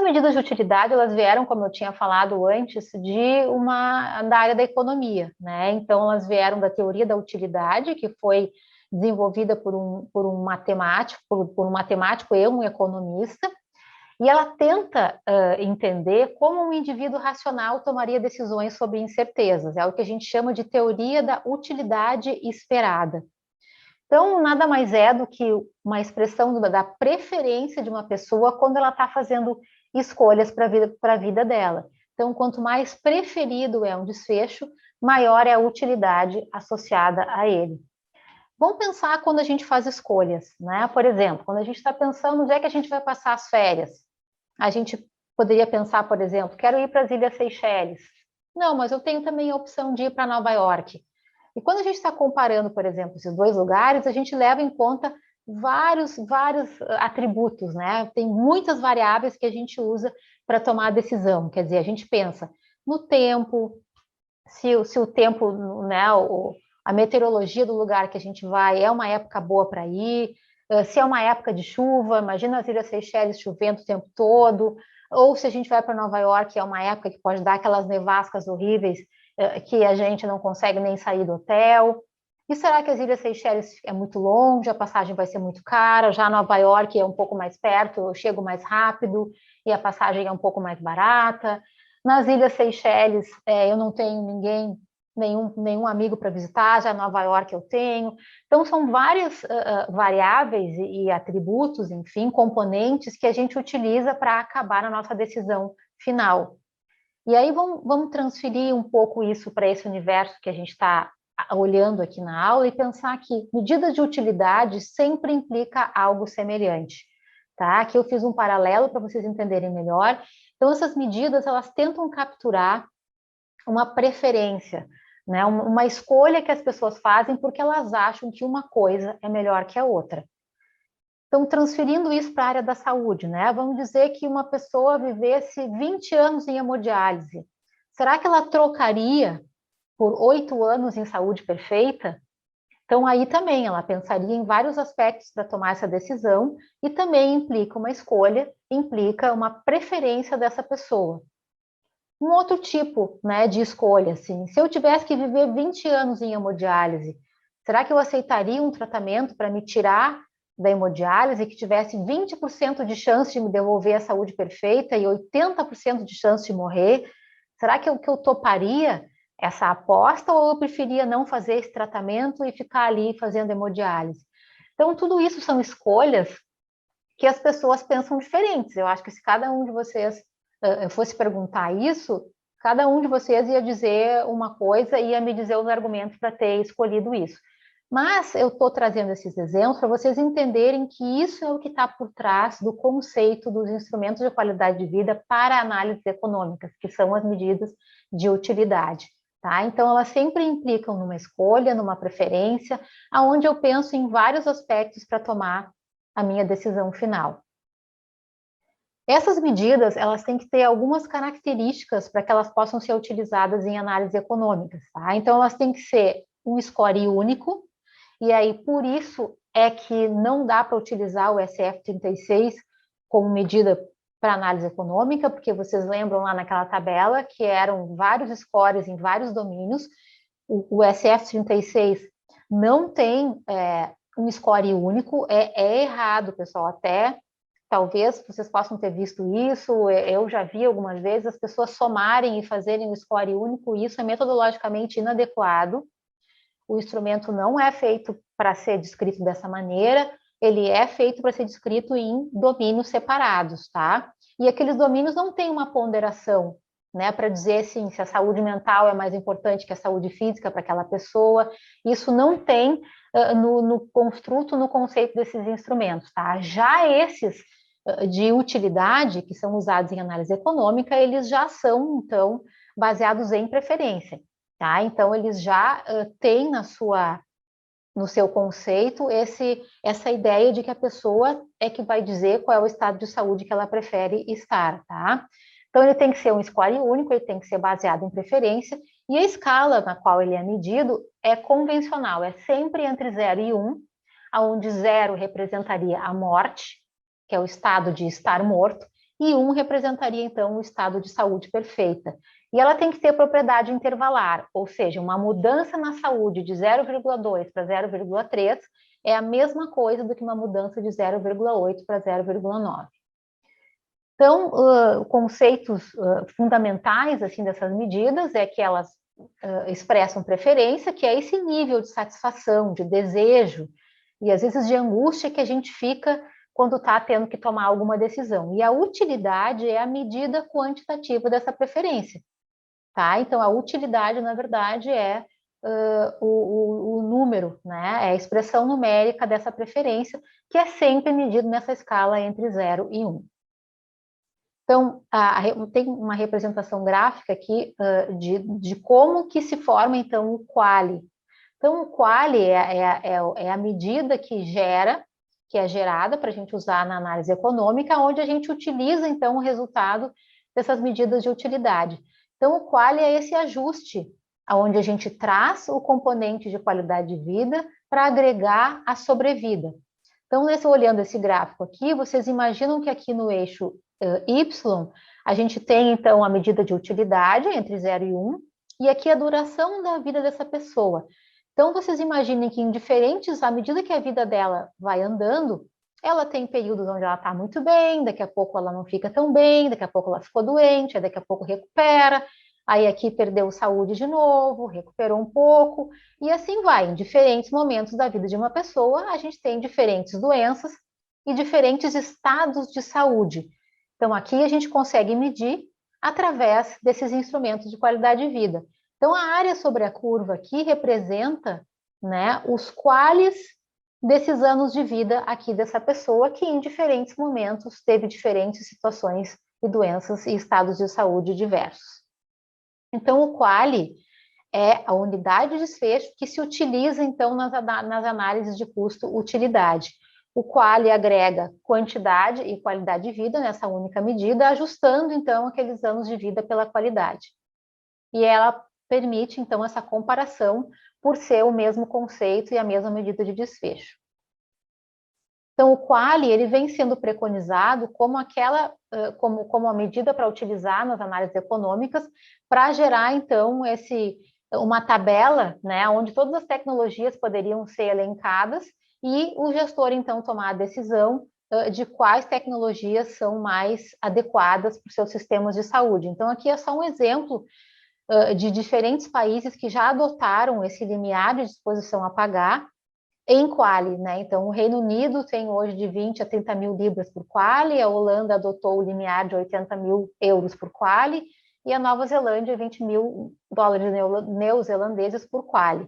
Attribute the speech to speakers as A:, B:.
A: medidas de utilidade, elas vieram, como eu tinha falado antes, da área da economia, né? Então, elas vieram da teoria da utilidade, que foi desenvolvida por um matemático e um economista, e ela tenta entender como um indivíduo racional tomaria decisões sobre incertezas. É o que a gente chama de teoria da utilidade esperada. Então, nada mais é do que uma expressão da preferência de uma pessoa quando ela está fazendo escolhas para a vida dela. Então, quanto mais preferido é um desfecho, maior é a utilidade associada a ele. Vamos pensar quando a gente faz escolhas, né? Por exemplo, quando a gente está pensando onde é que a gente vai passar as férias, a gente poderia pensar, por exemplo, quero ir para as Ilhas Seychelles. Não, mas eu tenho também a opção de ir para Nova York. E quando a gente está comparando, por exemplo, esses dois lugares, a gente leva em conta vários atributos, né? Tem muitas variáveis que a gente usa para tomar a decisão. Quer dizer, a gente pensa no tempo, se o tempo, né, a meteorologia do lugar que a gente vai é uma época boa para ir, se é uma época de chuva, imagina as Ilhas Seychelles chovendo o tempo todo, ou se a gente vai para Nova York, é uma época que pode dar aquelas nevascas horríveis que a gente não consegue nem sair do hotel. E será que as Ilhas Seychelles é muito longe, a passagem vai ser muito cara? Já Nova York é um pouco mais perto, eu chego mais rápido e a passagem é um pouco mais barata. Nas Ilhas Seychelles, eu não tenho nenhum amigo para visitar, já Nova York eu tenho. Então, são várias variáveis e atributos, enfim, componentes que a gente utiliza para acabar na nossa decisão final. E aí vamos transferir um pouco isso para esse universo que a gente está olhando aqui na aula e pensar que medida de utilidade sempre implica algo semelhante, tá? Aqui eu fiz um paralelo para vocês entenderem melhor. Então, essas medidas, elas tentam capturar uma preferência, né? Uma escolha que as pessoas fazem porque elas acham que uma coisa é melhor que a outra. Então, transferindo isso para a área da saúde, né? Vamos dizer que uma pessoa vivesse 20 anos em hemodiálise. Será que ela trocaria por 8 anos em saúde perfeita? Então, aí também ela pensaria em vários aspectos para tomar essa decisão e também implica uma escolha, implica uma preferência dessa pessoa. Um outro tipo, né, de escolha, assim, se eu tivesse que viver 20 anos em hemodiálise, será que eu aceitaria um tratamento para me tirar da hemodiálise que tivesse 20% de chance de me devolver a saúde perfeita e 80% de chance de morrer? Será que eu toparia essa aposta ou eu preferia não fazer esse tratamento e ficar ali fazendo hemodiálise? Então, tudo isso são escolhas que as pessoas pensam diferentes. Eu acho que se cada um de vocês fosse perguntar isso, cada um de vocês ia dizer uma coisa e ia me dizer os argumentos para ter escolhido isso. Mas eu estou trazendo esses exemplos para vocês entenderem que isso é o que está por trás do conceito dos instrumentos de qualidade de vida para análises econômicas, que são as medidas de utilidade. Tá? Então, elas sempre implicam numa escolha, numa preferência, aonde eu penso em vários aspectos para tomar a minha decisão final. Essas medidas, elas têm que ter algumas características para que elas possam ser utilizadas em análises econômicas, tá? Então, elas têm que ser um score único, e aí, por isso, é que não dá para utilizar o SF36 como medida para análise econômica, porque vocês lembram lá naquela tabela que eram vários scores em vários domínios. O SF36 não tem um score único, é errado, pessoal, até talvez vocês possam ter visto isso, eu já vi algumas vezes as pessoas somarem e fazerem um score único, e isso é metodologicamente inadequado. O instrumento não é feito para ser descrito dessa maneira, ele é feito para ser descrito em domínios separados, tá? E aqueles domínios não têm uma ponderação, né, para dizer assim, se a saúde mental é mais importante que a saúde física para aquela pessoa. Isso não tem no construto, no conceito desses instrumentos, tá? Já esses de utilidade, que são usados em análise econômica, eles já são, então, baseados em preferência, tá? Então, eles já têm no seu conceito essa ideia de que a pessoa é que vai dizer qual é o estado de saúde que ela prefere estar, tá? Então, ele tem que ser um score único, ele tem que ser baseado em preferência, e a escala na qual ele é medido é convencional, é sempre entre 0 e 1, onde 0 representaria a morte, que é o estado de estar morto, e 1 representaria, então, o estado de saúde perfeita. E ela tem que ter propriedade intervalar, ou seja, uma mudança na saúde de 0,2 para 0,3 é a mesma coisa do que uma mudança de 0,8 para 0,9. Então, conceitos fundamentais assim dessas medidas é que elas expressam preferência, que é esse nível de satisfação, de desejo, e às vezes de angústia que a gente fica quando está tendo que tomar alguma decisão. E a utilidade é a medida quantitativa dessa preferência, tá? Então, a utilidade, na verdade, é o número, né? É a expressão numérica dessa preferência, que é sempre medido nessa escala entre 0 e 1. Então, tem uma representação gráfica aqui de como que se forma, então, o quali. Então, o quali é a medida que é gerada para a gente usar na análise econômica, onde a gente utiliza, então, o resultado dessas medidas de utilidade. Então, o quali é esse ajuste, onde a gente traz o componente de qualidade de vida para agregar a sobrevida. Então, olhando esse gráfico aqui, vocês imaginam que aqui no eixo Y, a gente tem, então, a medida de utilidade entre 0 e 1, e aqui a duração da vida dessa pessoa. Então, vocês imaginem que à medida que a vida dela vai andando, ela tem períodos onde ela está muito bem, daqui a pouco ela não fica tão bem, daqui a pouco ela ficou doente, daqui a pouco recupera, aí aqui perdeu saúde de novo, recuperou um pouco, e assim vai. Em diferentes momentos da vida de uma pessoa, a gente tem diferentes doenças e diferentes estados de saúde. Então, aqui a gente consegue medir através desses instrumentos de qualidade de vida. Então, a área sobre a curva aqui representa, né, os quales desses anos de vida aqui dessa pessoa que em diferentes momentos teve diferentes situações e doenças e estados de saúde diversos. Então, o quali é a unidade de desfecho que se utiliza, então, nas análises de custo-utilidade. O quali agrega quantidade e qualidade de vida nessa única medida, ajustando, então, aqueles anos de vida pela qualidade. E ela permite, então, essa comparação por ser o mesmo conceito e a mesma medida de desfecho. Então, o quali ele vem sendo preconizado como como a medida para utilizar nas análises econômicas para gerar, então, uma tabela, né, onde todas as tecnologias poderiam ser elencadas e o gestor, então, tomar a decisão de quais tecnologias são mais adequadas para os seus sistemas de saúde. Então, aqui é só um exemplo de diferentes países que já adotaram esse limiar de disposição a pagar em quali, né? Então, o Reino Unido tem hoje de 20 a 30 mil libras por quali, a Holanda adotou o limiar de 80 mil euros por quali, e a Nova Zelândia 20 mil dólares neozelandeses por quali.